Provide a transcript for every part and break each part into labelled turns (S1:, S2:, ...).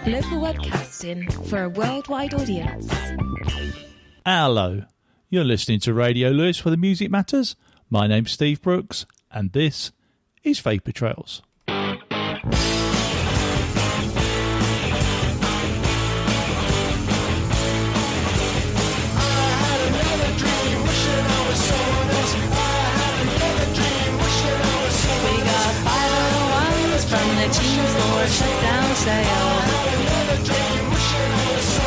S1: Local webcasting for a worldwide audience.
S2: Hello, you're listening to Radio Lewis, where the music matters. My name's Steve Brooks, and this is Vapour Trails.
S3: Jeans for shut down sale.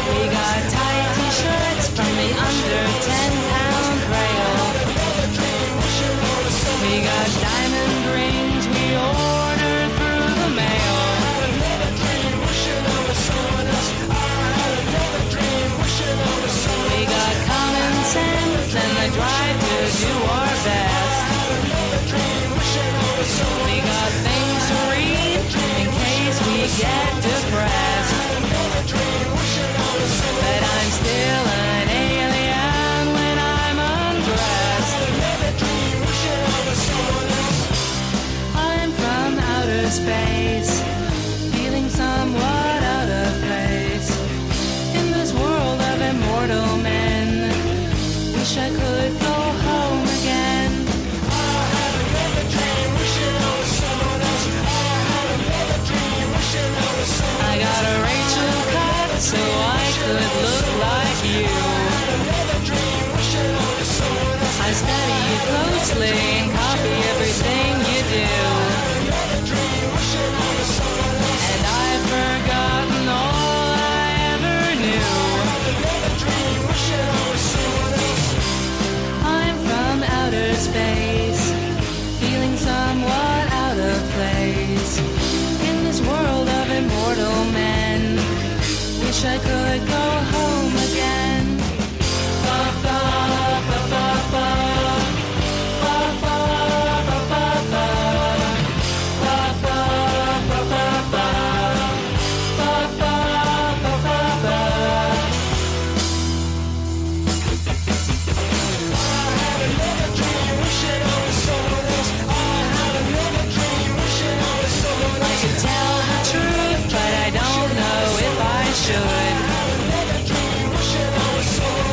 S3: We got tight t-shirts from the under 10-pound rail. We got diamond rings we ordered through the mail. We got common sense and the drive to do our best. We got things to read in case we get depressed. But I'm still an alien when I'm undressed. I'm from outer space, feeling somewhat out of place. In this world of immortal men, wish I could go home again. I got a Rachel cut so I could look like you. I study you closely and copy everything you do. And I've forgotten all I ever knew. I'm from outer space, feeling somewhat out of place. In this world of immortal men, wish I could go home again. Ba ba ba ba ba, ba ba ba ba ba, ba ba ba ba ba, ba ba ba ba ba. I had another dream, wishing I was someone else. I had another dream, wishing I was someone else. I could tell the truth, but I don't know if I should.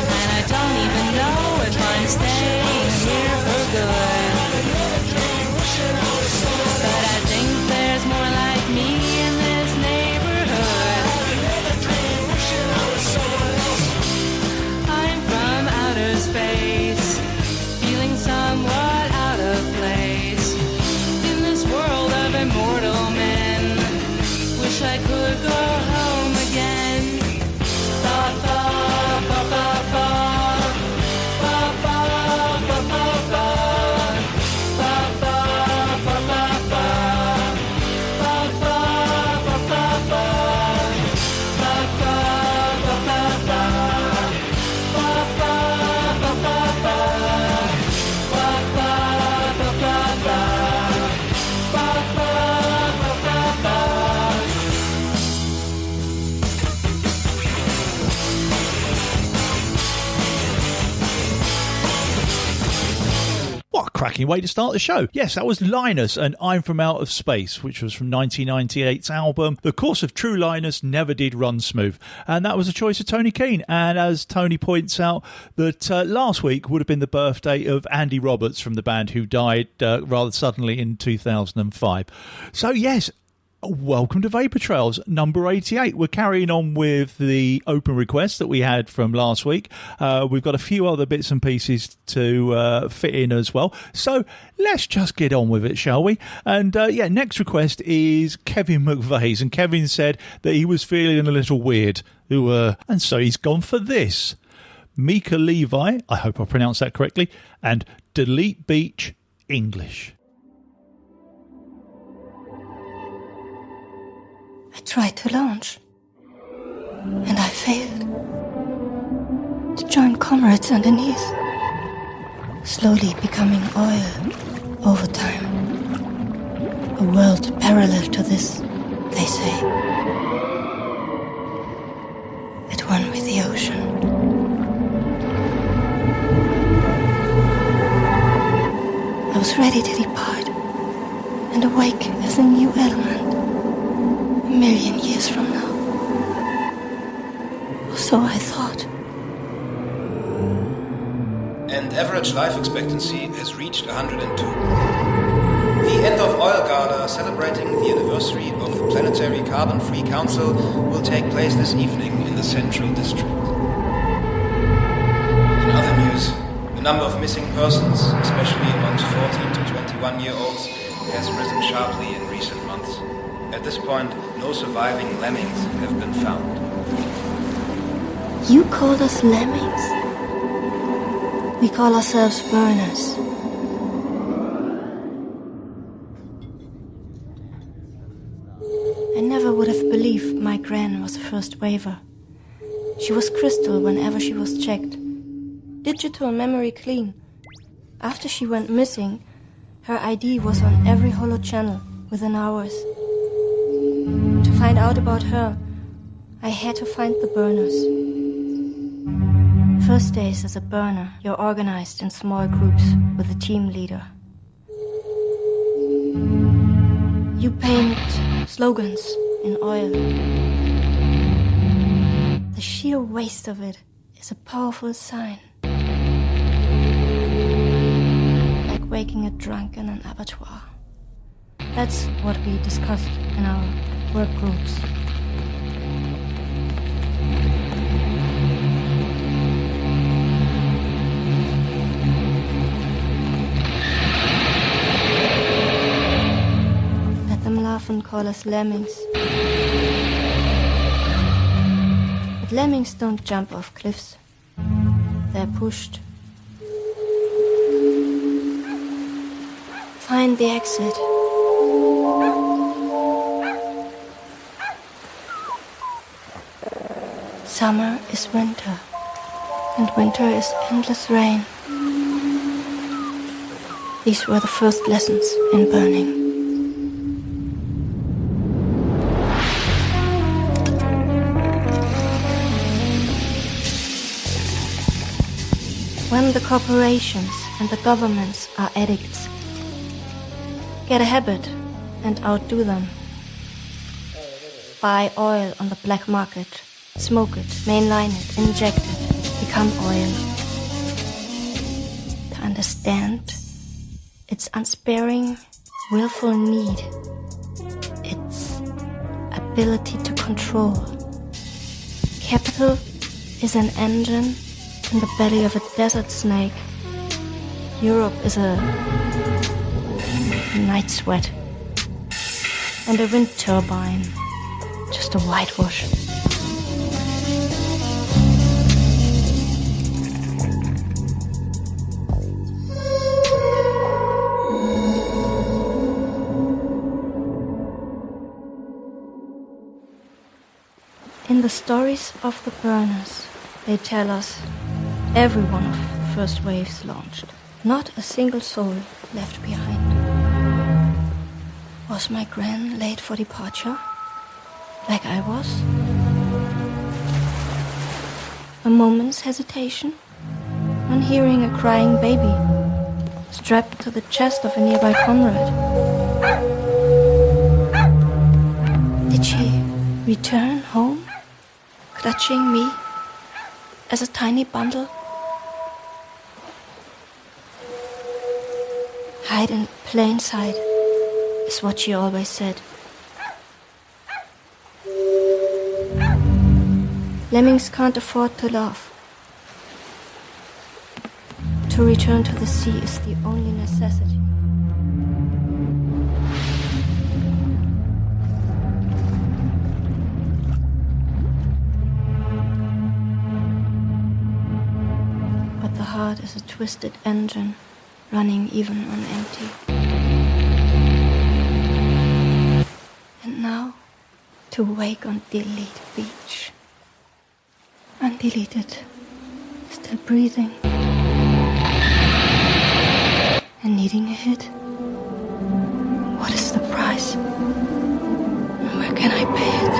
S3: And I don't even know if I'm staying here for good. But I think there's more like me in this neighborhood. I'm from outer space, feeling somewhat out of place. In this world of immortal men, wish I could go home again. Ba ba ba ba ba, ba ba ba ba ba, ba ba ba ba ba, ba ba ba ba ba, ba ba ba ba ba, ba ba ba ba ba, ba ba ba ba ba, ba ba ba ba ba.
S2: What a cracking way to start the show. Yes, that was Linus and I'm From Out of Space, which was from 1998's album The Course of True Linus Never Did Run Smooth. And that was a choice of Tony Keane. And as Tony points out, that last week would have been the birthday of Andy Roberts from the band, who died rather suddenly in 2005. So yes, welcome to Vapour Trails number 88. We're carrying on with the open requests that we had from last week. We've got a few other bits and pieces to fit in as well. So let's just get on with it, shall we? And next request is Kevin McVeigh's. And Kevin said that he was feeling a little weird. And so he's gone for this. Mika Levi, I hope I pronounced that correctly, and Delete Beach English.
S4: I tried to launch, and I failed. To join comrades underneath, slowly becoming oil over time. A world parallel to this, they say. At one with the ocean. I was ready to depart and awake as a new element. A million years from now. So I thought.
S5: And average life expectancy has reached 102. The End of Oil Gala, celebrating the anniversary of the Planetary Carbon-Free Council, will take place this evening in the Central District. In other news, the number of missing persons, especially amongst 14 to 21-year-olds, has risen sharply in recent months. At this point, no surviving lemmings have been found.
S4: You called us lemmings? We call ourselves burners. I never would have believed my gran was a first waver. She was crystal whenever she was checked. Digital memory clean. After she went missing, her ID was on every holo channel within hours. To find out about her, I had to find the burners. First days as a burner, you're organized in small groups with a team leader. You paint slogans in oil. The sheer waste of it is a powerful sign. Like waking a drunk in an abattoir. That's what we discussed in our work groups. Laugh and call us lemmings. But lemmings don't jump off cliffs. They're pushed. Find the exit. Summer is winter, and winter is endless rain. These were the first lessons in burning. When the corporations and the governments are addicts, get a habit and outdo them. Buy oil on the black market, smoke it, mainline it, inject it, become oil. To understand its unsparing, willful need, its ability to control. Capital is an engine in the belly of a desert snake. Europe is a night sweat. And a wind turbine, just a whitewash. In the stories of the burners, they tell us every one of the first waves launched. Not a single soul left behind. Was my gran late for departure? Like I was? A moment's hesitation on hearing a crying baby strapped to the chest of a nearby comrade. Did she return home, clutching me as a tiny bundle? Hide in plain sight is what she always said. Lemmings can't afford to laugh. To return to the sea is the only necessity. But the heart is a twisted engine, running even on empty. And now, to wake on Delete Beach. Undeleted, still breathing. And needing a hit. What is the price? And where can I pay it?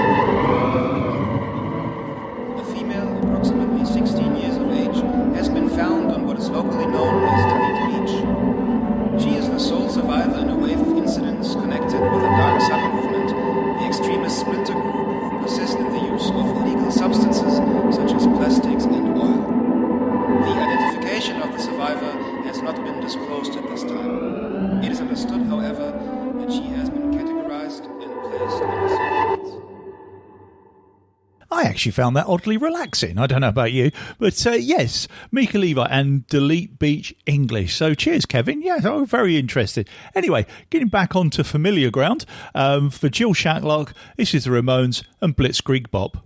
S5: A female, approximately 16 years of age, has been found on what is locally known as Delete Beach. She is the sole survivor in a wave of incidents connected with the Dark Sun movement, the extremist splinter group who persist in the use of illegal substances such as
S2: I actually found that oddly relaxing. I don't know about you, but yes, Mika Levi and Delete Beach English. So cheers, Kevin. Yeah, I'm very interested. Anyway, getting back onto familiar ground, for Jill Shacklock, this is the Ramones and Blitzkrieg Bop.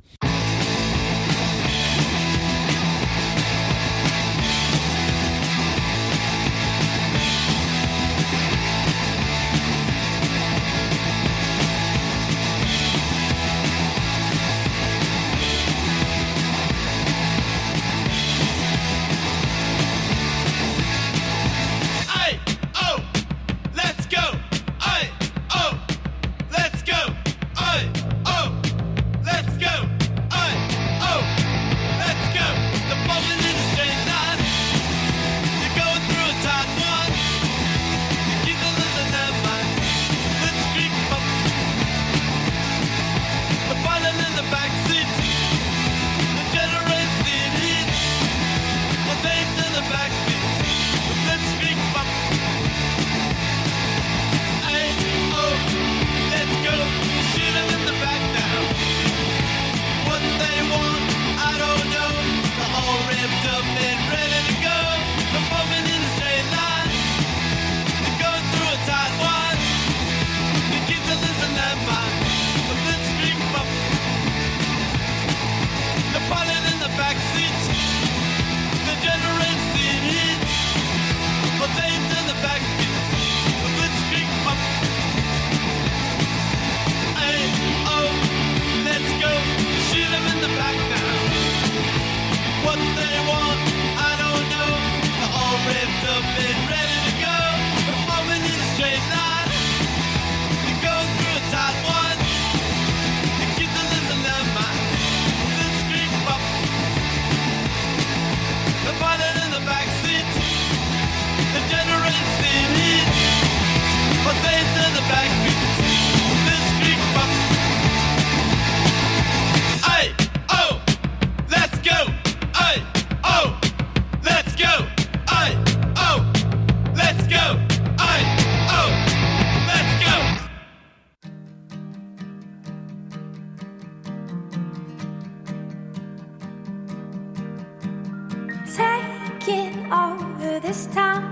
S6: Taking over this town,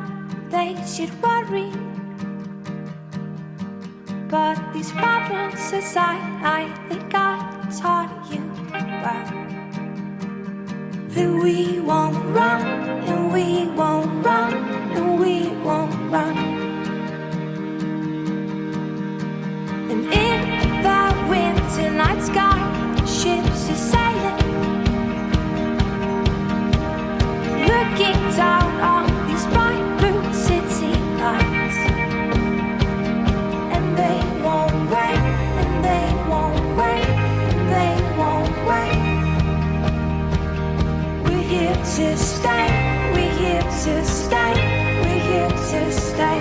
S6: they should worry. But these problems aside, I think I taught you well that we won't run, and we won't run, and we won't run. And in the winter night sky, ships are sailing, looking down on these bright blue city lights. And they won't wait, and they won't wait, and they won't wait. We're here to stay, we're here to stay, we're here to stay.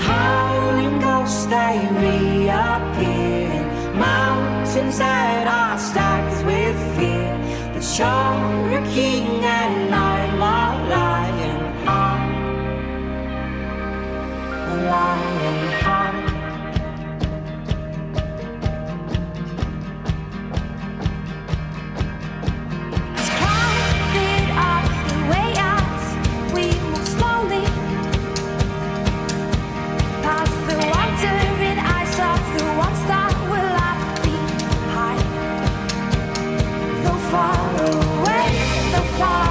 S6: Howling ghosts, they reappear in mountains that are stacked with fear. But you're a king and I'm a lion heart, a lion heart. It's crowded off the way as we move slowly past the wandering eyes of the ones that will left behind. Though far away, though far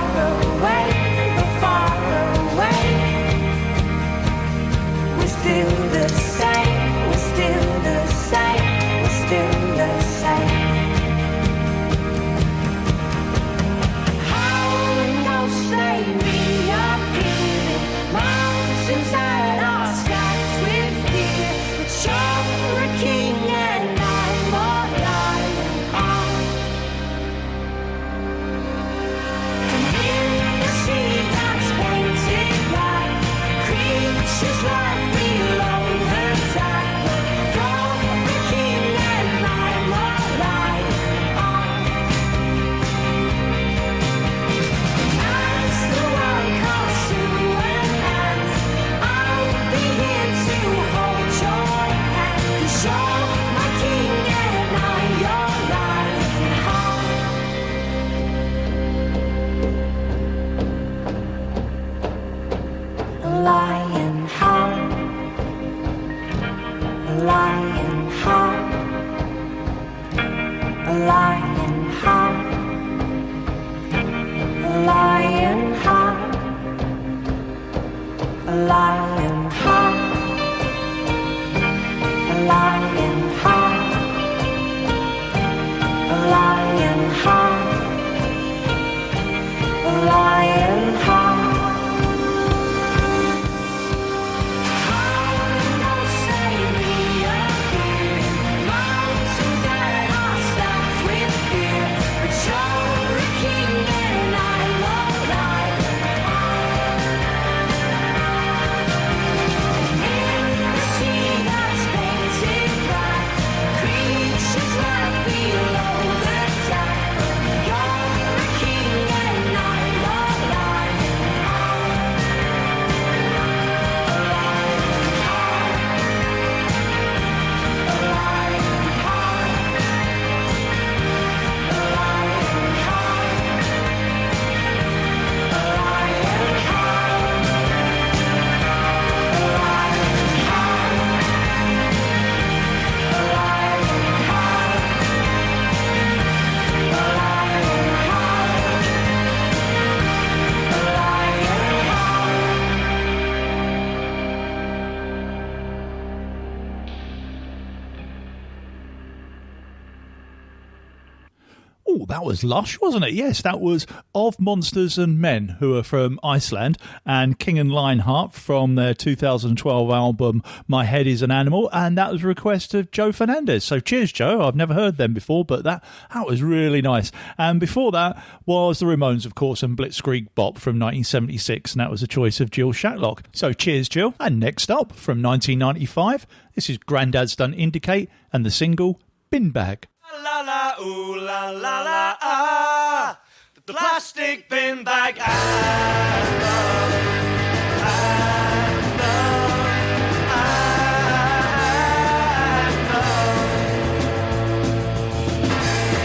S6: lion heart, a lion heart, a lion heart, a lion heart, a lion heart, a lion heart.
S2: Oh, that was lush, wasn't it? Yes, that was Of Monsters and Men, who are from Iceland, and King and Lionheart from their 2012 album My Head is an Animal, and that was a request of Joe Fernandez. So cheers, Joe. I've never heard them before, but that was really nice. And before that was the Ramones, of course, and Blitzkrieg Bop from 1976, and that was a choice of Jill Shatlock. So cheers, Jill. And next up, from 1995, this is Grandad's Done Indicate and the single Bin Bag.
S7: La la ooh la la la ah, the plastic bin bag anthem,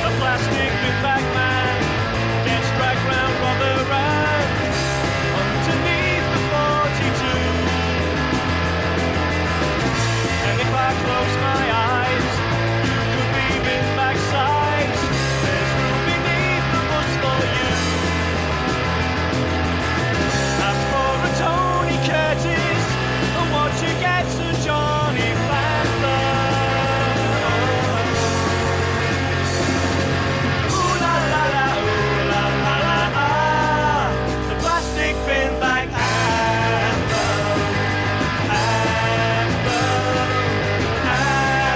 S7: the plastic bin bag man gets dragged round Rotherham underneath the 42, and if I close my eyes size, there's room beneath the bus for you. As for a Tony Curtis, and what you get to Johnny Panther. Ooh la la la, ooh la la la, ah, the plastic bin bag anthem, anthem, anthem.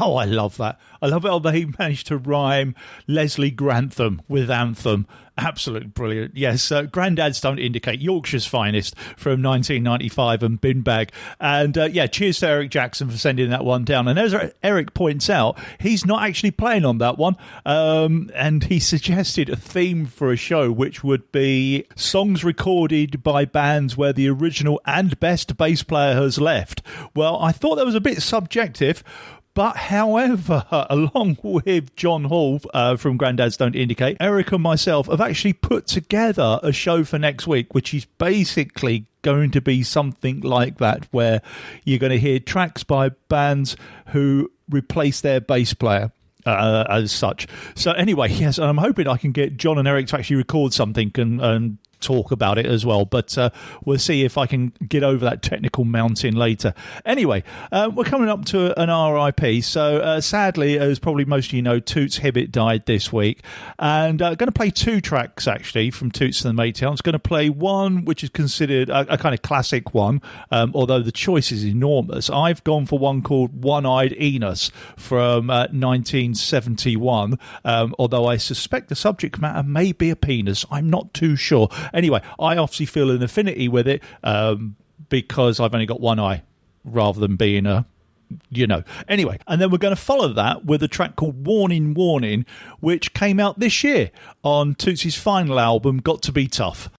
S2: Oh, I love that. I love how they managed to rhyme Leslie Grantham with anthem. Absolutely brilliant. Yes, Grandad's Don't Indicate, Yorkshire's finest from 1995 and Bin Bag. And cheers to Eric Jackson for sending that one down. And as Eric points out, he's not actually playing on that one. And he suggested a theme for a show, which would be songs recorded by bands where the original and best bass player has left. Well, I thought that was a bit subjective. But however, along with John Hall from Grandad's Don't Indicate, Eric and myself have actually put together a show for next week, which is basically going to be something like that, where you're going to hear tracks by bands who replace their bass player. As such. So anyway, yes, I'm hoping I can get John and Eric to actually record something and talk about it as well, but we'll see if I can get over that technical mountain later. Anyway, we're coming up to an RIP, so sadly, as probably most of you know, Toots Hibbett died this week, and I'm going to play two tracks actually from Toots and the Maytals. I'm going to play one which is considered a kind of classic one, although the choice is enormous. I've gone for one called One-Eyed Enos from 1971, although I suspect the subject matter may be a penis. I'm not too sure. Anyway, I obviously feel an affinity with it because I've only got one eye rather than being a, Anyway, and then we're going to follow that with a track called Warning, Warning, which came out this year on Toots's final album, Got to Be Tough.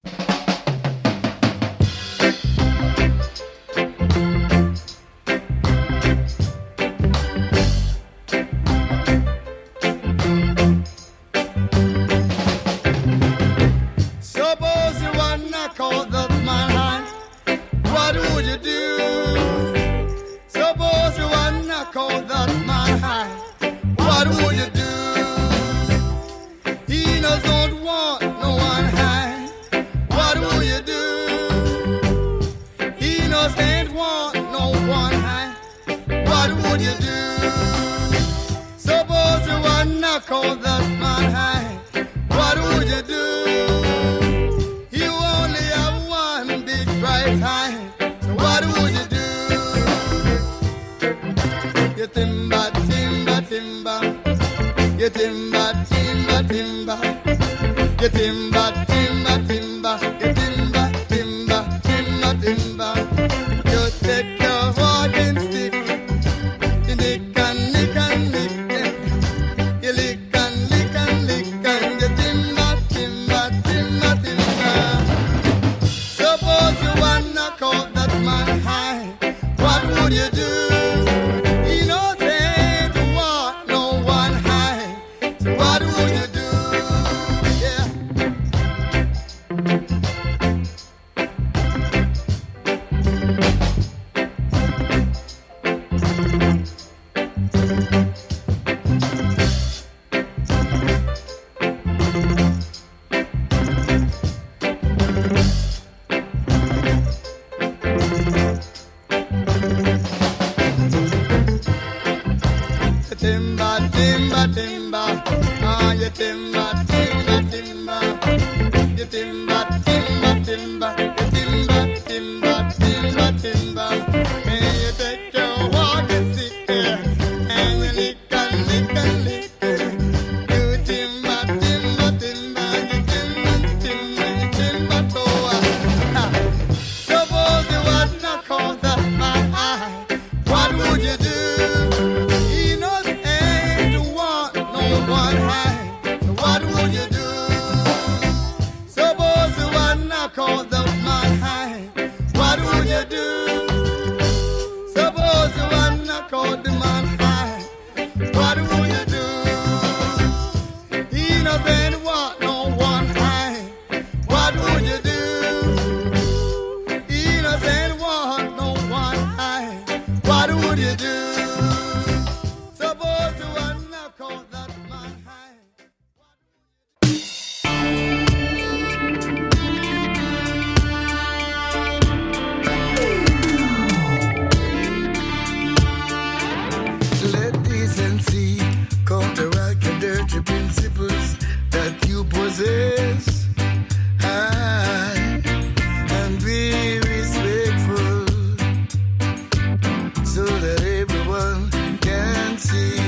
S8: So that everyone can see.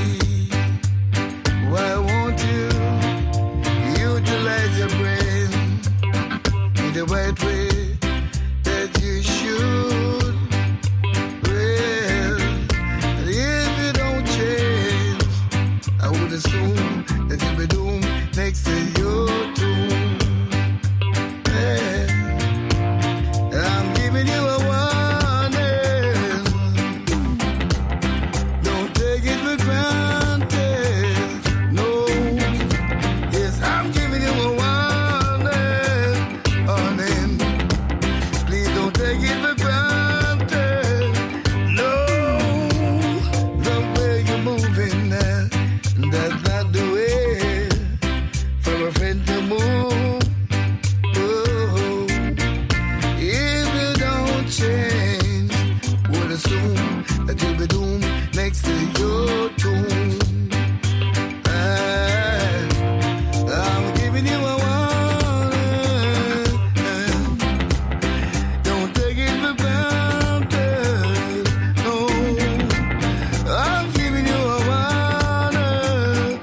S8: next to your tomb. Yeah. I'm giving you a warning. Don't take it for granted. No. Yes, I'm giving you a warning. Warning. Please don't take it for granted. No. The way you're moving now, that's not the way for a friend to move. Oh, if you don't change, would assume that you'll be doomed next to your tomb. I'm giving you a warning. Don't take it for granted. No, I'm giving you a warning.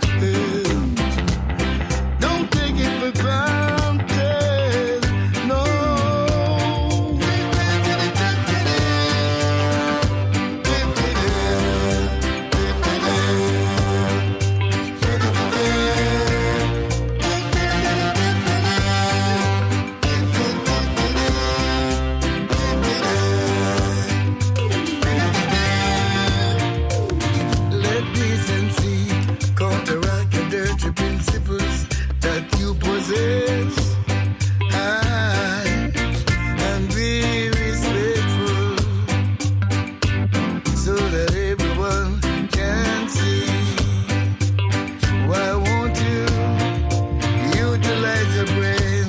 S8: Don't take it for granted. No. Let decency counteract the dirty principles that you possess. And be respectful so that everyone can see. Why won't you utilize your brain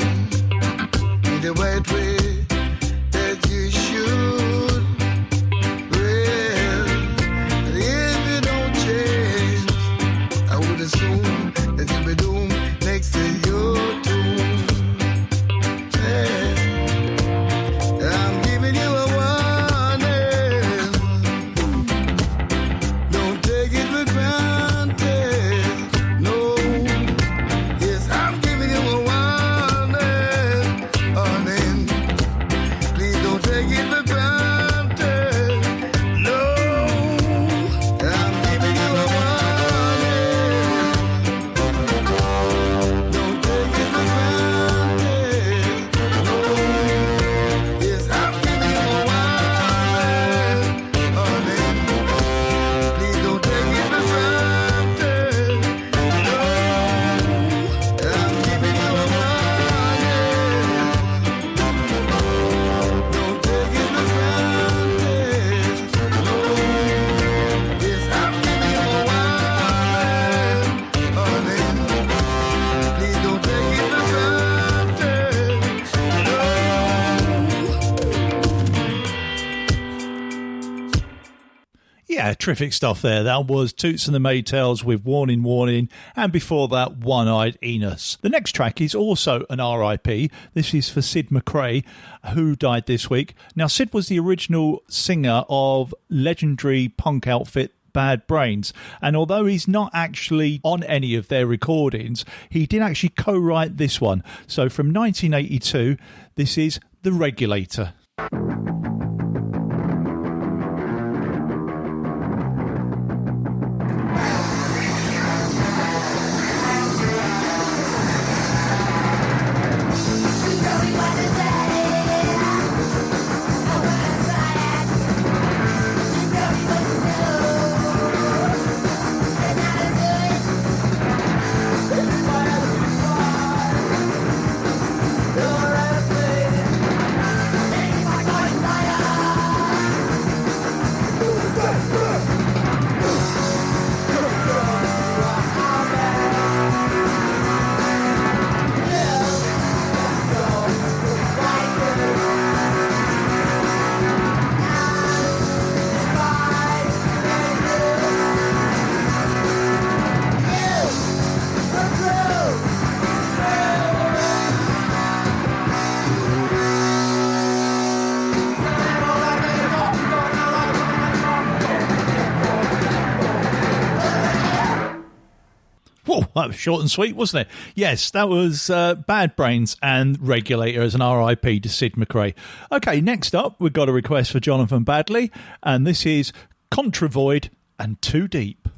S8: in the right way that you should? Well, if you don't change, I would assume that you'll be doomed next to your tomb. Yeah. I'm giving you a warning. Don't take it for granted. No. Yes, I'm giving you a warning. Warning. Please don't take it for granted. No. I'm giving you a warning. Don't take it for granted. No. Yes, I'm giving you a warning. Warning. Please don't take it for granted. No. I'm giving you a warning. Don't take it for granted. No. Yes, I'm giving you a warning. Warning. Please don't take it for granted. No.
S2: Yeah, terrific stuff there. That was Toots and the Maytals with Warning Warning, and before that, One-Eyed Enos. The next track is also an RIP. This is for Sid McRae, who died this week. Now, Sid was the original singer of legendary punk outfit Bad Brains, and although he's not actually on any of their recordings, he did actually co-write this one. So from 1982, this is The Regulator. Whoa, that was short and sweet, wasn't it? Yes, that was Bad Brains and Regulator as an RIP to Sid McRae. Okay, next up, we've got a request for Jonathan Badley, and this is Contravoid and Too Deep.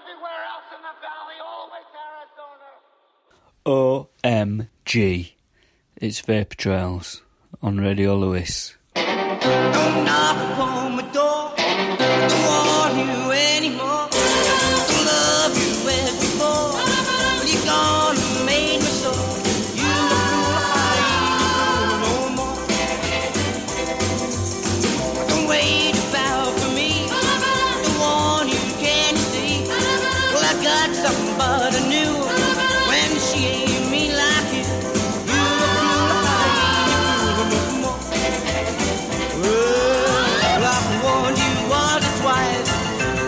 S9: everywhere else in the valley, always Arizona.
S10: OMG. It's Vapour Trails on Radio Lewis.
S6: Don't knock upon my door. Don't want you anymore. Don't love you as before. But you're gone and made me so. You no more. Don't wait about for me. Don't want you, can you see? Well, I got somebody new. When she ain't me like you.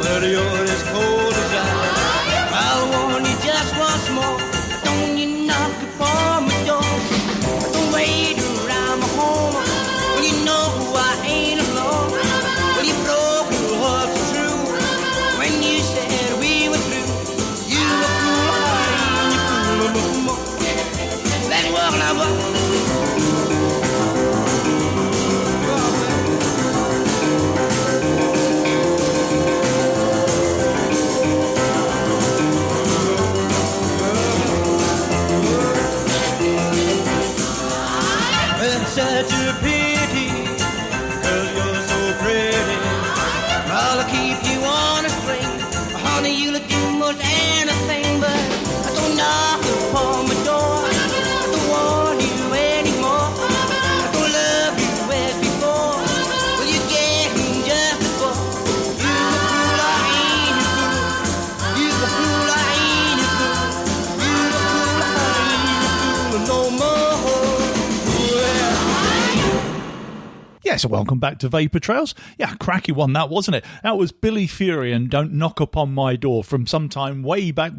S6: But you're as cold as ice. I'll warn you just once more. Don't you knock upon my door. Don't wait around my home. Well, you know I ain't alone. Well, you broke your heart so true. When you said we were through. You were cool, you cool no more. That's what I want. Such a pity, 'cause you're so pretty. I'll keep you on a string. Honey, you'll do most anything, but I don't knock upon my door. I don't want you anymore. I don't love you as before. Well, you're getting just before. You were cool, I ain't you cool. You were cool, I ain't you cool. You were cool, I ain't you cool no more.
S2: Yeah, so welcome back to Vapour Trails. Yeah, cracky one that, wasn't it? That was Billy Fury and Don't Knock Upon My Door from sometime way back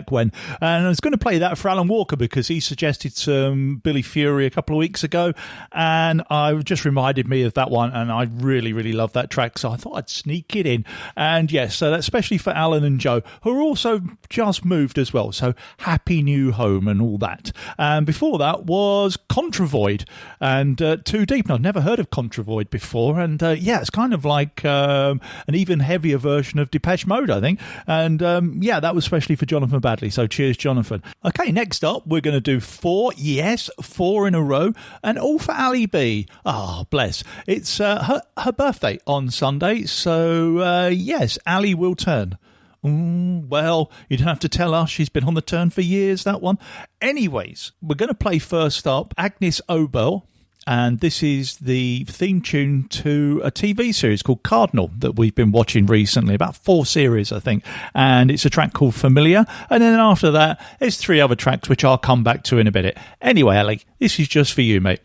S2: when. And I was going to play that for Alan Walker because he suggested some Billy Fury a couple of weeks ago, and I just reminded me of that one, and I really, really love that track, so I thought I'd sneak it in. And yes, so that's especially for Alan and Joe, who are also just moved as well, so happy new home and all that. And before that was Contravoid and Too Deep. Now, I've never heard of Contravoid before, and yeah, it's kind of like an even heavier version of Depeche Mode, I think. And yeah, that was especially for Jonathan Badley, so cheers, Jonathan. Okay, next up we're going to do four in a row, and all for Ali B. Ah, oh, bless. It's her birthday on Sunday, so yes, Ali will turn. Well, you don't have to tell us, she's been on the turn for years, that one. Anyways, we're going to play first up Agnes Obel, and this is the theme tune to a TV series called Cardinal that we've been watching recently, about 4 series, I think, and it's a track called Familiar, and then after that, there's 3 other tracks which I'll come back to in a minute. Anyway, Ali, this is just for you, mate.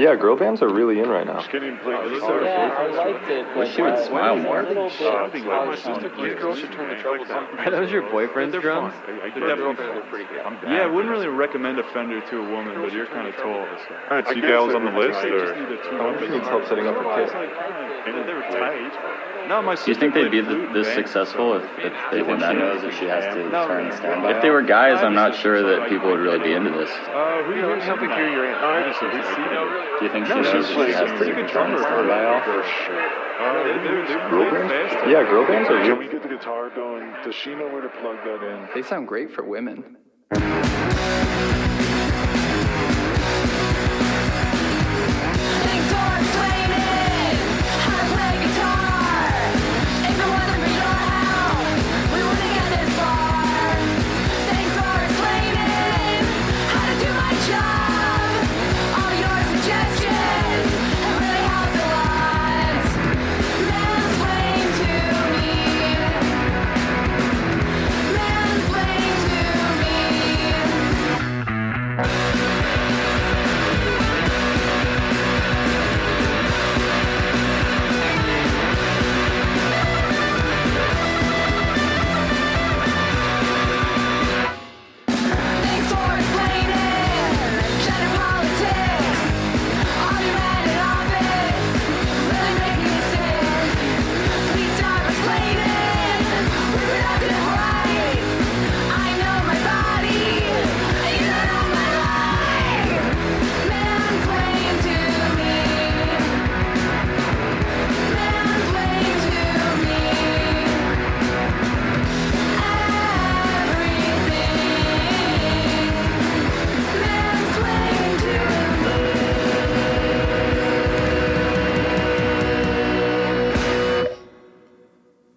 S11: Yeah, girl bands are really in right now.
S12: I
S11: liked it. Wish she would smile more.
S12: These girls should turn to trouble.
S11: Are those your boyfriend's drums?
S12: They're pretty good.
S13: Yeah, I wouldn't really recommend a Fender to a woman, but you're kind of tall. So.
S12: Alright, so you gals on the list, or?
S11: I wonder if needs help setting up her kit.
S13: They were tight. No, my
S14: Do you think they'd be this successful if they were men? Knows that she has to turn standby. If they were guys, I'm not sure that people would really be into this.
S12: Who knows how big your aunt? Oh, I just see.
S14: Do you think she knows that she has to turn standby off?
S12: Girl bands?
S11: Yeah, girl bands are
S12: Can
S11: really...
S12: we get the guitar going? Does she know where to plug that in?
S11: They sound great for women.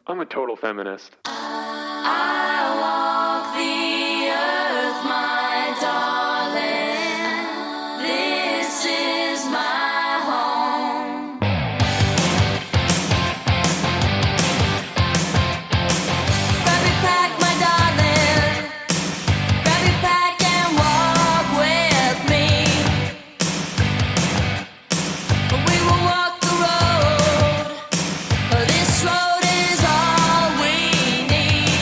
S12: I'm a total feminist.
S3: I walk the earth, my darling. This is my home. Grab your pack, my darling. Grab your pack and walk with me. We will walk the road. This road is all we need.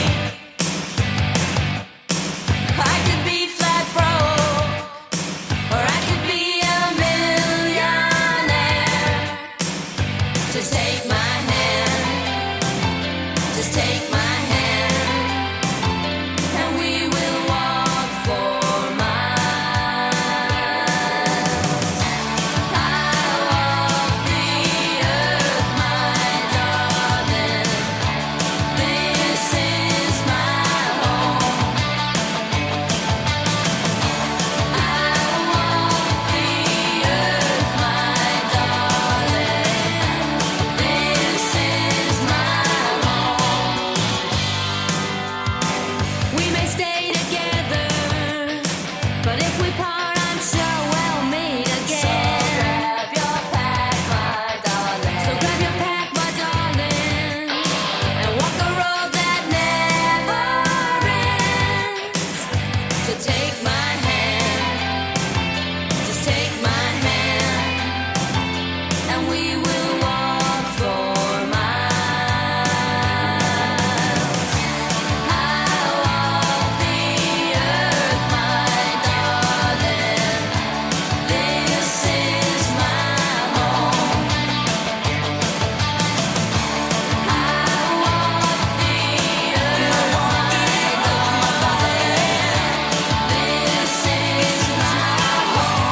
S3: I could be flat broke, or I could be a millionaire. Just take my hand, just take my hand, and we will walk for miles. I walk the earth, my darling. This is my home. I walk the earth, my darling. This is my home. We may stay together, but if we part, I'm sure we'll meet again. So grab your pack, my darling. So grab your pack, my darling, and walk a road that never ends. So take my hand, just take my hand, and we will walk for miles. I walk the earth, my darling. This is my home. I walk the earth, my darling. This is my home.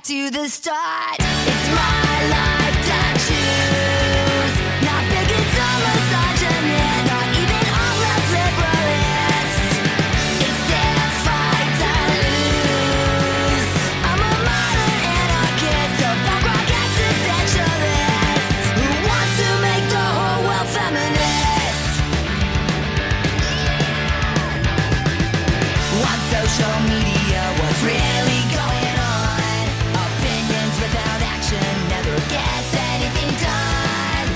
S15: To the start, it's my life to choose. Not bigots or misogynists, not even all left liberalists. It's their fight to lose. I'm a modern anarchist, a punk rock existentialist who wants to make the whole world feminist. On social media, what's really going on? Without action never gets anything done.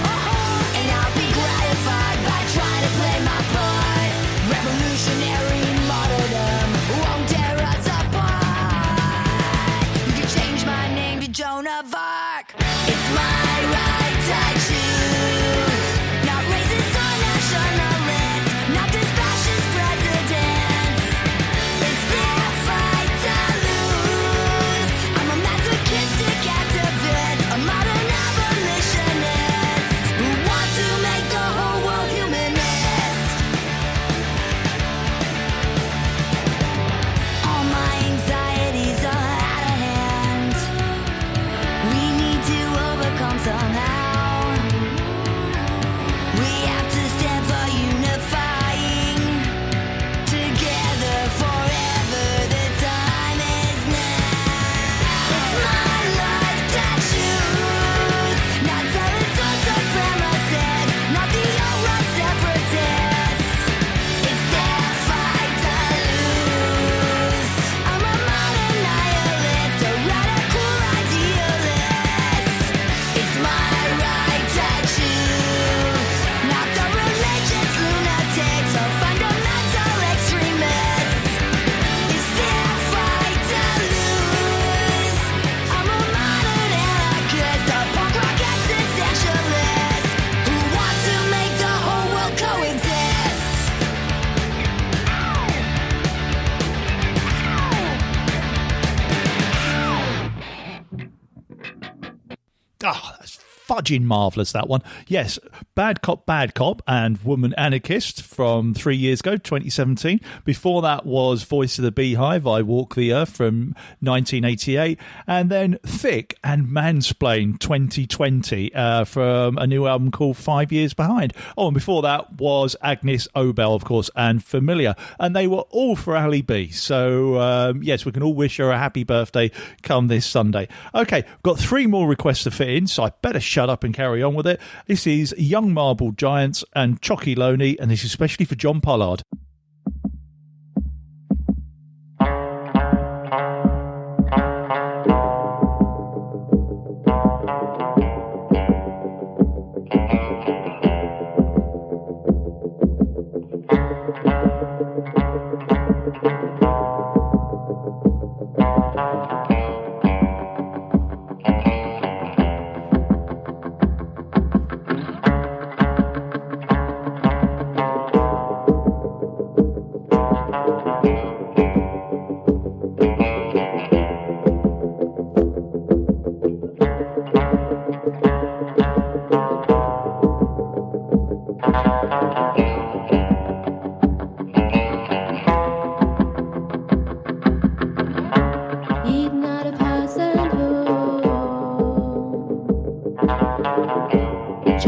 S15: And I'll be gratified by trying to play my part. Revolutionary martyrdom won't tear us apart. You can change my name to Joan of Arc. It's my right to choose. Not racist or nationalist, not this fascist president. It's their fight to lose. I'm a masochistic activist, a modern abolitionist who wants to make the whole world humanist. All my anxieties are out of hand. We need to overcome somehow. We have to stand for unifying together forever. The time is now. It's my life to choose. Not zealots or supremacists, not the alt-right separatists. It's their fight to lose. I'm a modern nihilist, a radical idealist. It's my right to choose. Not the religious lunatics or fundamental extremists. It's their fight to lose. I'm a modern anarchist, a punk rock existentialist who wants to make the whole world coexist.
S2: Ah, that's fudging marvellous, that one. Yes, Bad Cop, and Woman Anarchist from 3 years ago, 2017. Before that was Voice of the Beehive, I Walk the Earth from 1988. And then Thick and Mansplain 2020 from a new album called 5 Years Behind. Oh, and before that was Agnes Obel, of course, and Familiar. And they were all for Ali B. So, yes, we can all wish her a happy birthday come this Sunday. Okay, got 3 more requests to fit in, so I better shut up and carry on with it. This is Young Marble Giants and Chocky Loney, and this is especially for John Pollard.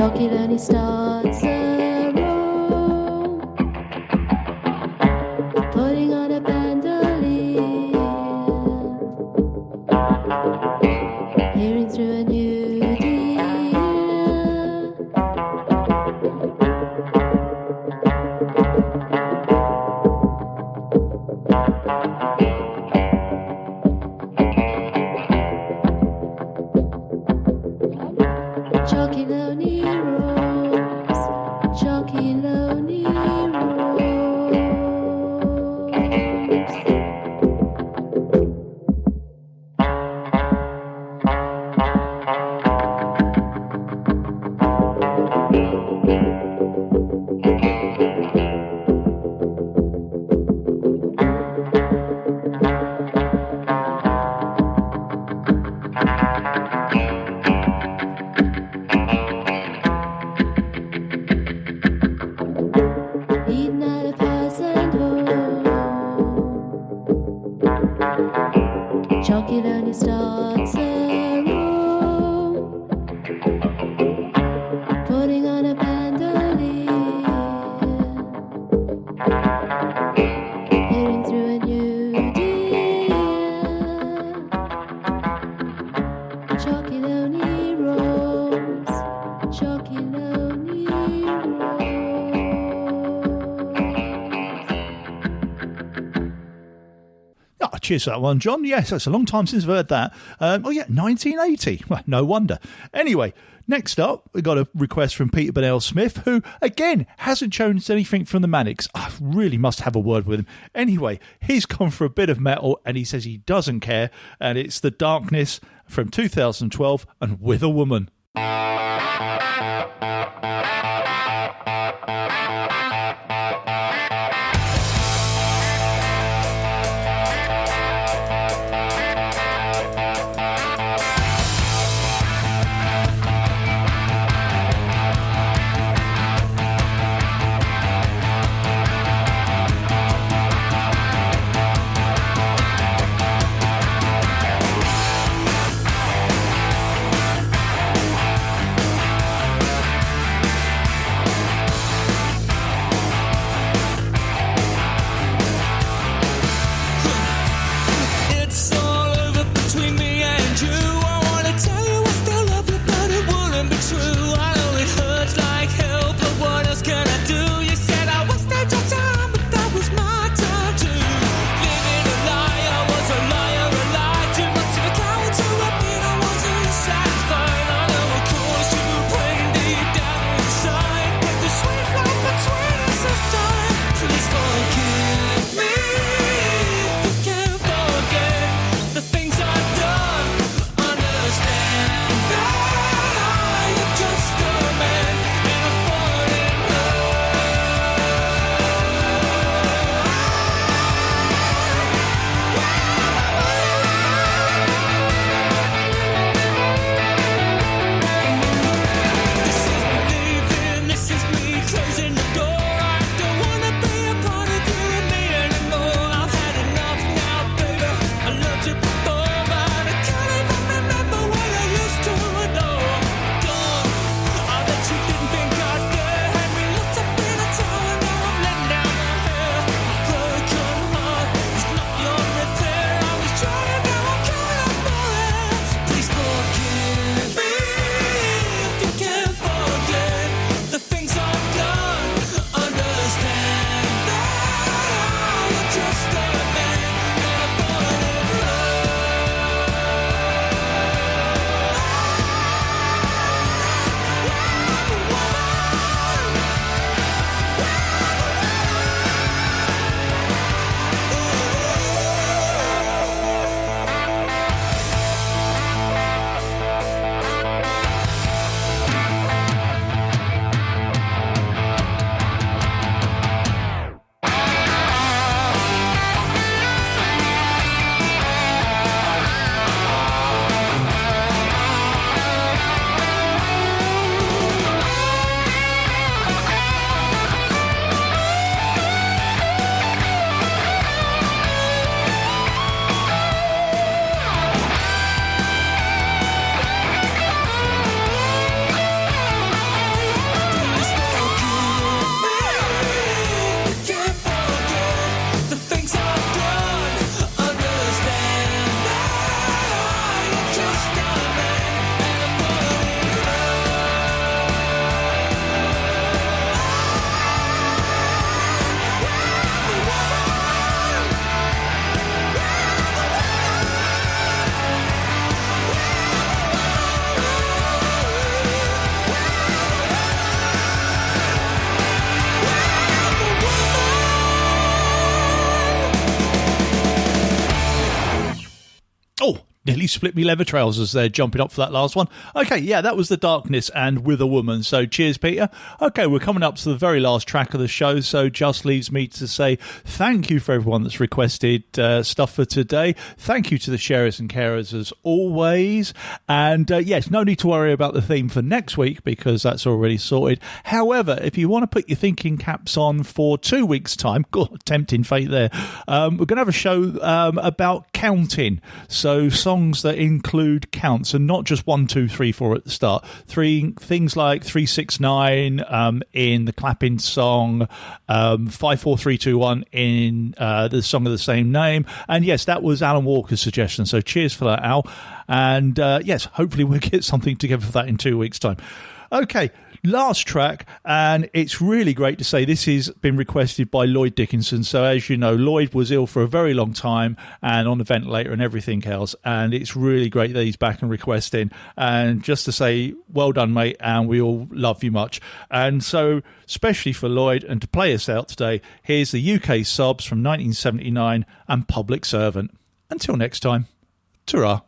S16: Jockey only starts a roll, putting on a bandolier, hearing through a new deal. Jockey lonely rolls, jockey lonely rolls. Eating at a peasant home, jockey only starts a roll, putting on a bandolier, hearing through a new deal. Jockey only rolls, jockey only rolls.
S2: Oh, cheers for that one, John. Yes, that's a long time since I've heard that. 1980. Well, no wonder. Anyway, next up, we got a request from Peter Bennell Smith, who, again, hasn't shown us anything from the Manics. I really must have a word with him. Anyway, he's gone for a bit of metal, and he says he doesn't care, and it's The Darkness from 2012 and With a Woman. nearly split me leather trousers there, jumping up for that last one. Okay, yeah, that was The Darkness and With a Woman. So cheers, Peter. Okay, we're coming up to the very last track of the show, so just leaves me to say thank you for everyone that's requested stuff for today. Thank you to the sharers and carers as always. And yes, no need to worry about the theme for next week because that's already sorted. However, if you want to put your thinking caps on for 2 weeks' time, God, tempting fate there, we're going to have a show about counting. So songs that include counts and not just 1, 2, 3, 4 at the start. Things like 3, 6, 9 in the clapping song, 5, 4, 3, 2, 1 in the song of the same name. And yes, that was Alan Walker's suggestion. So cheers for that, Al. And yes, hopefully we'll get something together for that in 2 weeks' time. Okay, last track, and it's really great to say this has been requested by Lloyd Dickinson. So as you know, Lloyd was ill for a very long time and on a ventilator and everything else, and it's really great that he's back and requesting. And just to say, well done, mate, and we all love you much. And so, especially for Lloyd, and to play us out today, here's the UK Sobs from 1979 and Public Servant. Until next time, ta-ra.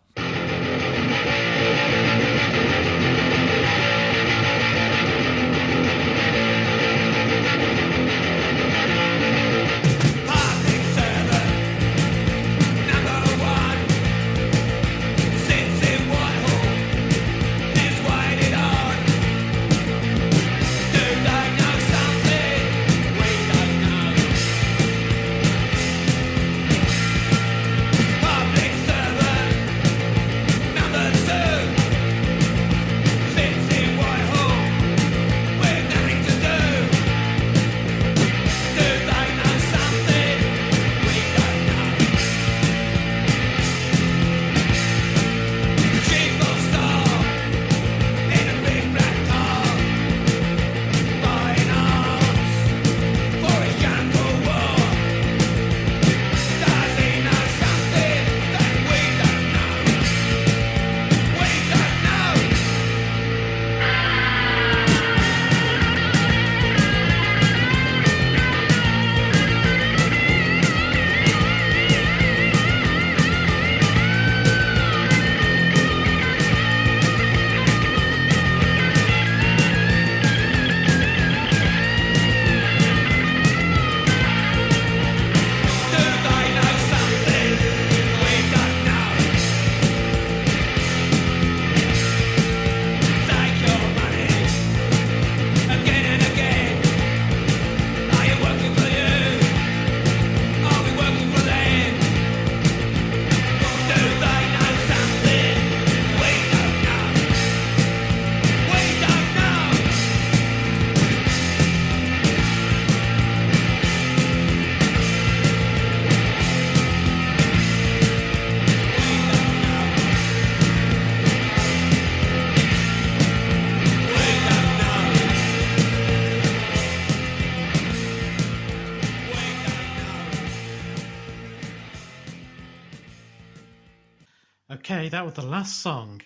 S17: Okay, that was the last song.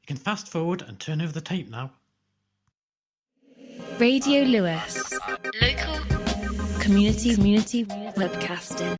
S17: You can fast forward and turn over the tape now.
S1: Radio Lewis. Local community webcasting.